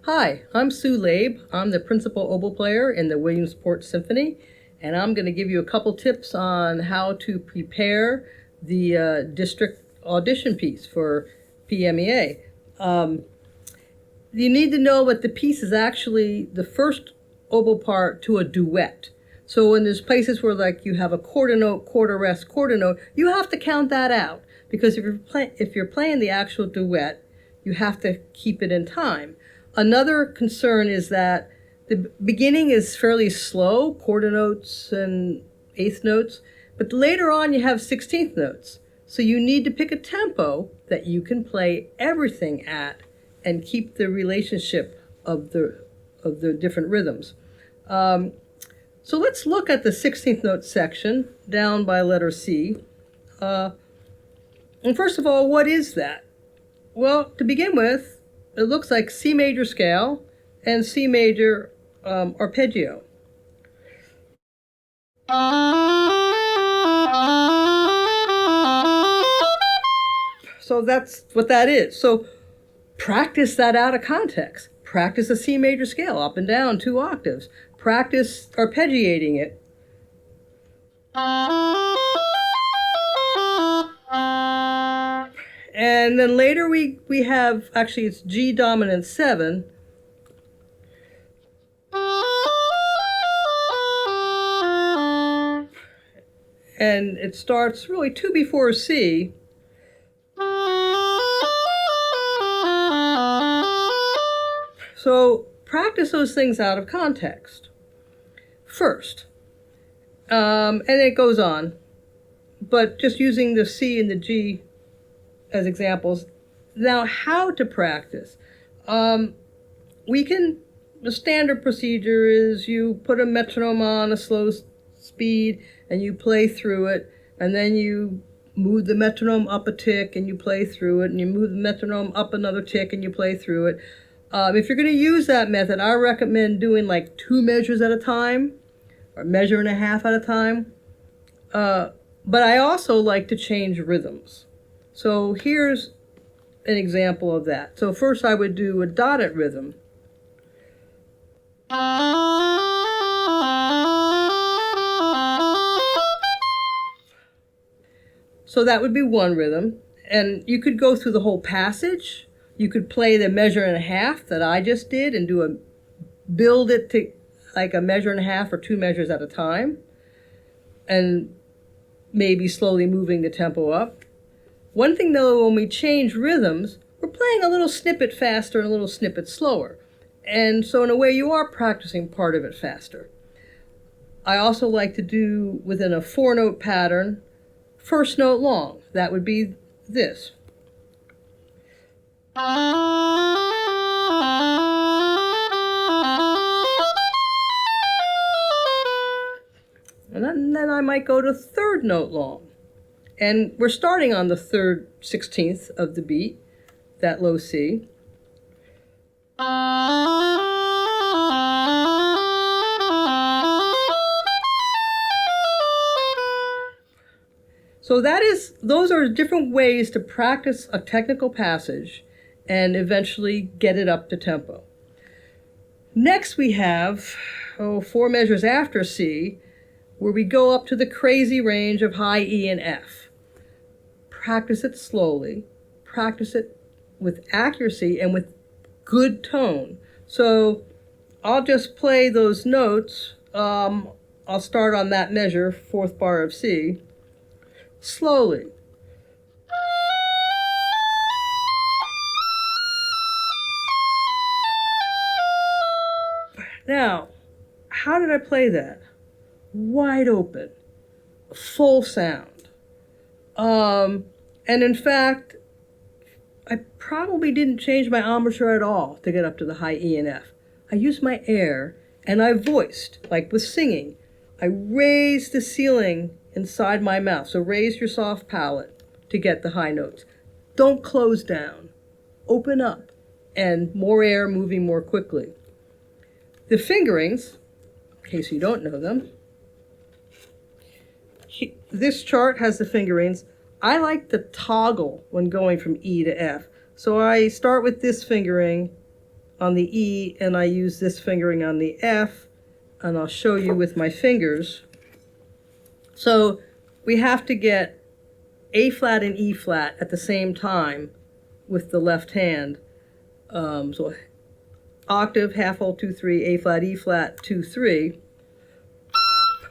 Hi, I'm Sue Laib. I'm the principal oboe player in the Williamsport Symphony, and I'm going to give you a couple tips on how to prepare the district audition piece for PMEA. You need to know that the piece is actually the first oboe part to a duet. So when there's places where like you have a quarter note, quarter rest, quarter note, you have to count that out, because if you're playing the actual duet, you have to keep it in time. Another concern is that the beginning is fairly slow, quarter notes and eighth notes, but later on you have 16th notes. So you need to pick a tempo that you can play everything at and keep the relationship of the different rhythms. So let's look at the 16th note section down by letter C. And first of all, what is that? Well, to begin with, it looks like C major scale and C major arpeggio. So that's what that is. So practice that out of context. Practice a C major scale up and down 2 octaves. Practice arpeggiating it. And then later we have, actually it's G dominant 7. And it starts really 2 before C. So practice those things out of context first. And it goes on. But just using the C and the G as examples. Now, how to practice? The standard procedure is you put a metronome on a slow speed and you play through it, and then you move the metronome up a tick and you play through it, and you move the metronome up another tick and you play through it. If you're going to use that method, I recommend doing like 2 measures at a time, or measure and a half at a time. But I also like to change rhythms. So here's an example of that. So first I would do a dotted rhythm. So that would be one rhythm. And you could go through the whole passage. You could play the measure and a half that I just did and build it to like a measure and a half or 2 measures at a time. And maybe slowly moving the tempo up. One thing though, when we change rhythms, we're playing a little snippet faster and a little snippet slower. And so in a way you are practicing part of it faster. I also like to do within a 4-note pattern, first note long. That would be this. And then I might go to 3rd note long. And we're starting on the 3rd 16th of the beat, that low C. So those are different ways to practice a technical passage and eventually get it up to tempo. Next we have 4 measures after C, where we go up to the crazy range of high E and F. Practice it slowly, practice it with accuracy and with good tone. So I'll just play those notes. I'll start on that measure, 4th bar of C, slowly. Now, how did I play that? Wide open, full sound. And in fact, I probably didn't change my embouchure at all to get up to the high E and F. I used my air and I voiced, like with singing. I raised the ceiling inside my mouth. So raise your soft palate to get the high notes. Don't close down. Open up, and more air moving more quickly. The fingerings, in case you don't know them, this chart has the fingerings. I like to toggle when going from E to F. So I start with this fingering on the E, and I use this fingering on the F, and I'll show you with my fingers. So we have to get A flat and E flat at the same time with the left hand. So octave, half hold, 2, 3, A flat, E flat, 2, 3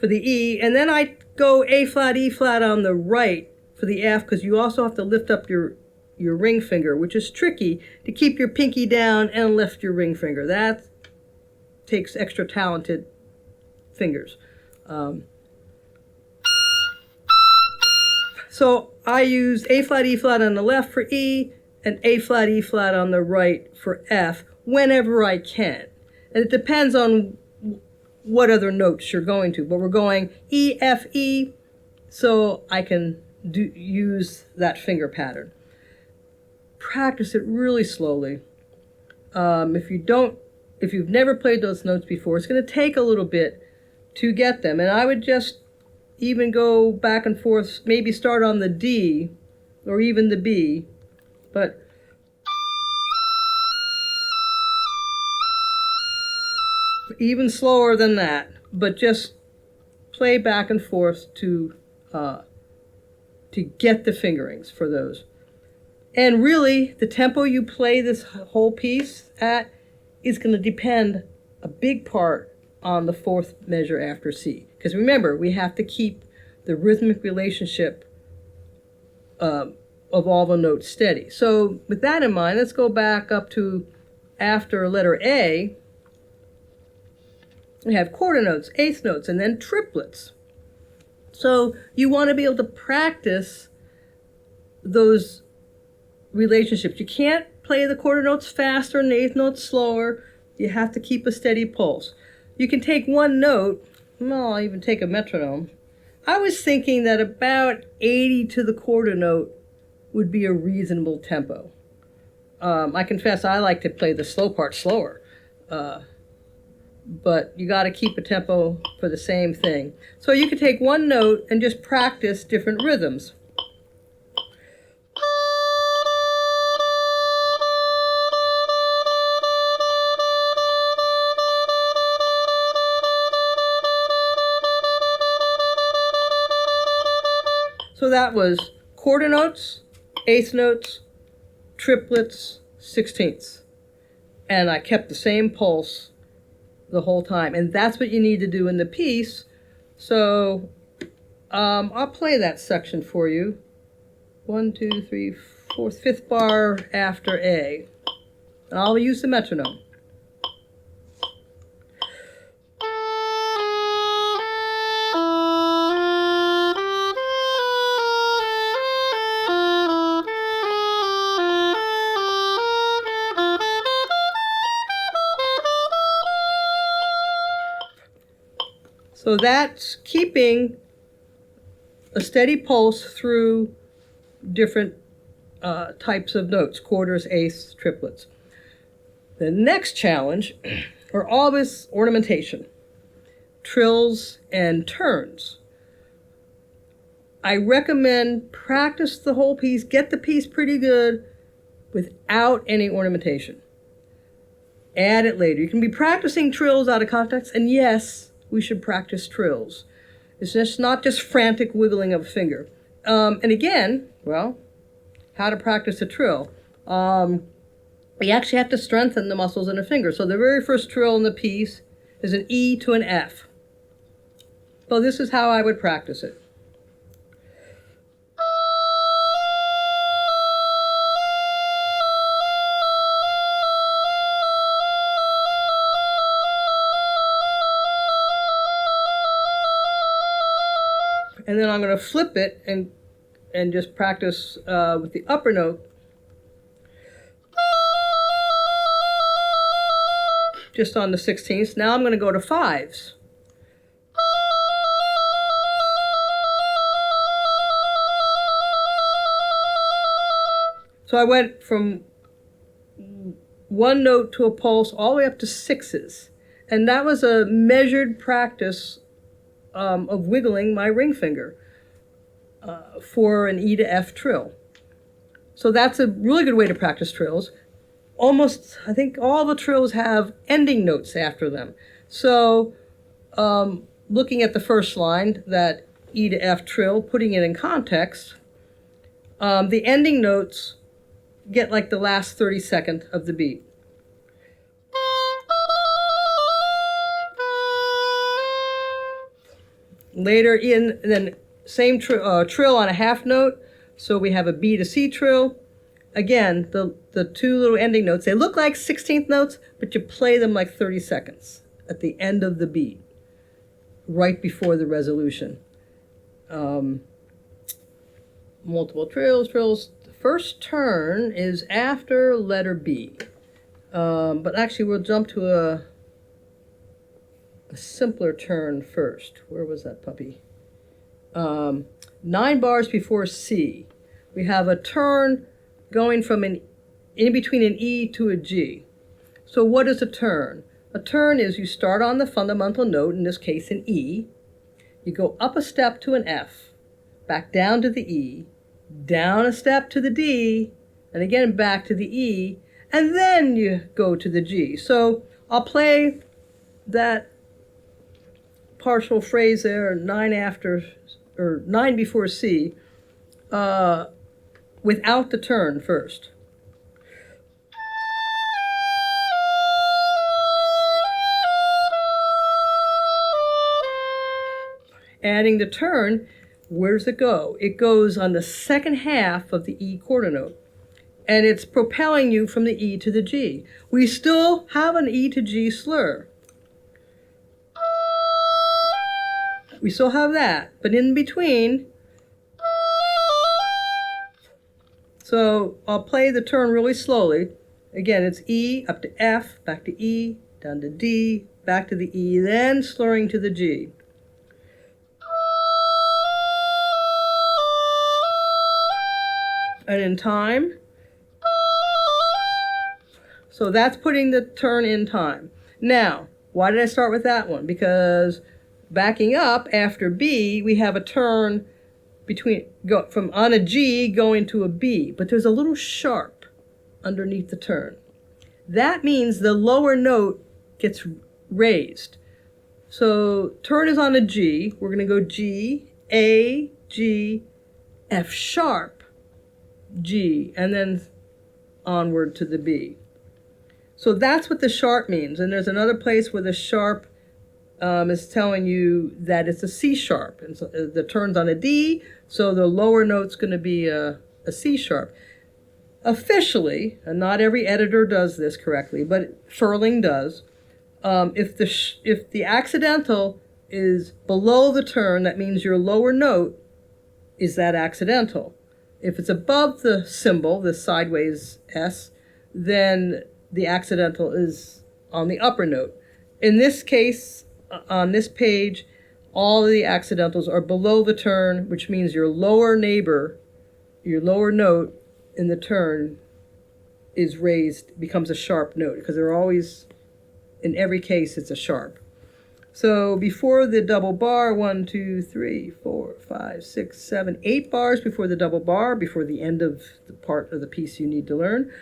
for the E, and then I go A flat, E flat on the right for the F, because you also have to lift up your ring finger, which is tricky to keep your pinky down and lift your ring finger. That takes extra talented fingers. So I use A flat, E flat on the left for E, and A flat, E flat on the right for F whenever I can. And it depends on what other notes you're going to, but we're going E, F, E, so I can use that finger pattern. Practice it really slowly. If you've never played those notes before, it's going to take a little bit to get them. And I would just even go back and forth, maybe start on the D or even the B, but even slower than that, but just play back and forth to get the fingerings for those. And really, the tempo you play this whole piece at is going to depend a big part on the fourth measure after C. Because remember, we have to keep the rhythmic relationship of all the notes steady. So with that in mind, let's go back up to after letter A. We have quarter notes, eighth notes, and then triplets. So you want to be able to practice those relationships. You can't play the quarter notes faster and the eighth notes slower. You have to keep a steady pulse. You can take one note, well, I'll even take a metronome. I was thinking that about 80 to the quarter note would be a reasonable tempo. I confess I like to play the slow part slower. But you got to keep a tempo for the same thing. So you could take one note and just practice different rhythms. So that was quarter notes, eighth notes, triplets, sixteenths. And I kept the same pulse the whole time. And that's what you need to do in the piece. So I'll play that section for you. 1, 2, 3, 4, 5th bar after A. And I'll use the metronome. So that's keeping a steady pulse through different types of notes, quarters, eighths, triplets. The next challenge are all this ornamentation, trills and turns. I recommend practice the whole piece, get the piece pretty good without any ornamentation. Add it later. You can be practicing trills out of context, and yes, we should practice trills. It's just not just frantic wiggling of a finger. And again, well, how to practice a trill. We actually have to strengthen the muscles in the finger. So the very first trill in the piece is an E to an F. So this is how I would practice it. And then I'm going to flip it and just practice with the upper note. Just on the 16th. Now I'm going to go to fives. So I went from one note to a pulse all the way up to sixes. And that was a measured practice of wiggling my ring finger for an E to F trill. So that's a really good way to practice trills. almost, I think all the trills have ending notes after them. So looking at the first line, that E to F trill, putting it in context, the ending notes get like the last 30 seconds of the beat. Later in, then same trill on a half note, so we have a B to C trill. Again, the two little ending notes, they look like 16th notes, but you play them like 30 seconds at the end of the beat, right before the resolution. Multiple trills. The first turn is after letter B. But actually we'll jump to a simpler turn first. Where was that puppy? 9 bars before C. We have a turn going from in between an E to a G. So what is a turn? A turn is you start on the fundamental note, in this case an E, you go up a step to an F, back down to the E, down a step to the D, and again back to the E, and then you go to the G. So I'll play that partial phrase there, 9 before C, without the turn first. Adding the turn, where does it go? It goes on the second half of the E quarter note, and it's propelling you from the E to the G. We still have an E to G slur. We still have that, but in between, so I'll play the turn really slowly. Again, it's E, up to F, back to E, down to D, back to the E, then slurring to the G. And in time, so that's putting the turn in time. Now, why did I start with that one? Because backing up after B, we have a turn from on a G going to a B, but there's a little sharp underneath the turn. That means the lower note gets raised. So turn is on a G. We're going to go G, A, G, F sharp, G, and then onward to the B. So that's what the sharp means. And there's another place where the sharp is telling you that it's a C sharp. And so the turn's on a D, so the lower note's going to be a C sharp. Officially, and not every editor does this correctly, but Ferling does, if the accidental is below the turn, that means your lower note is that accidental. If it's above the symbol, the sideways S, then the accidental is on the upper note. In this case, on this page, all of the accidentals are below the turn, which means your lower neighbor, your lower note in the turn is raised, becomes a sharp note, because they're always, in every case, it's a sharp. So before the double bar, 1, 2, 3, 4, 5, 6, 7, 8 bars before the double bar, before the end of the part of the piece you need to learn.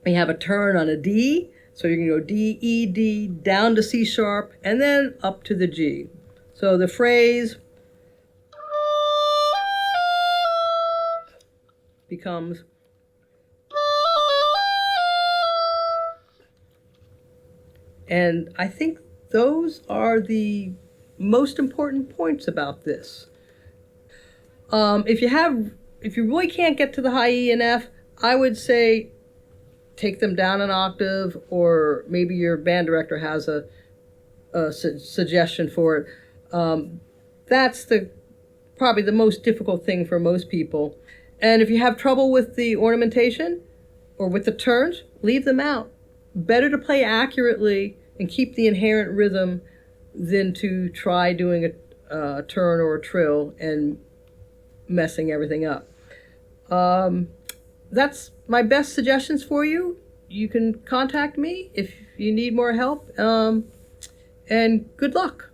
We have a turn on a D, so you're going to go D, E, D, down to C sharp, and then up to the G. So the phrase becomes and I think those are the most important points about this. If you really can't get to the high E and F, I would say take them down an octave, or maybe your band director has a suggestion for it. That's probably the most difficult thing for most people. And if you have trouble with the ornamentation or with the turns, leave them out. Better to play accurately and keep the inherent rhythm than to try doing a turn or a trill and messing everything up. That's my best suggestions for you. You can contact me if you need more help, and good luck.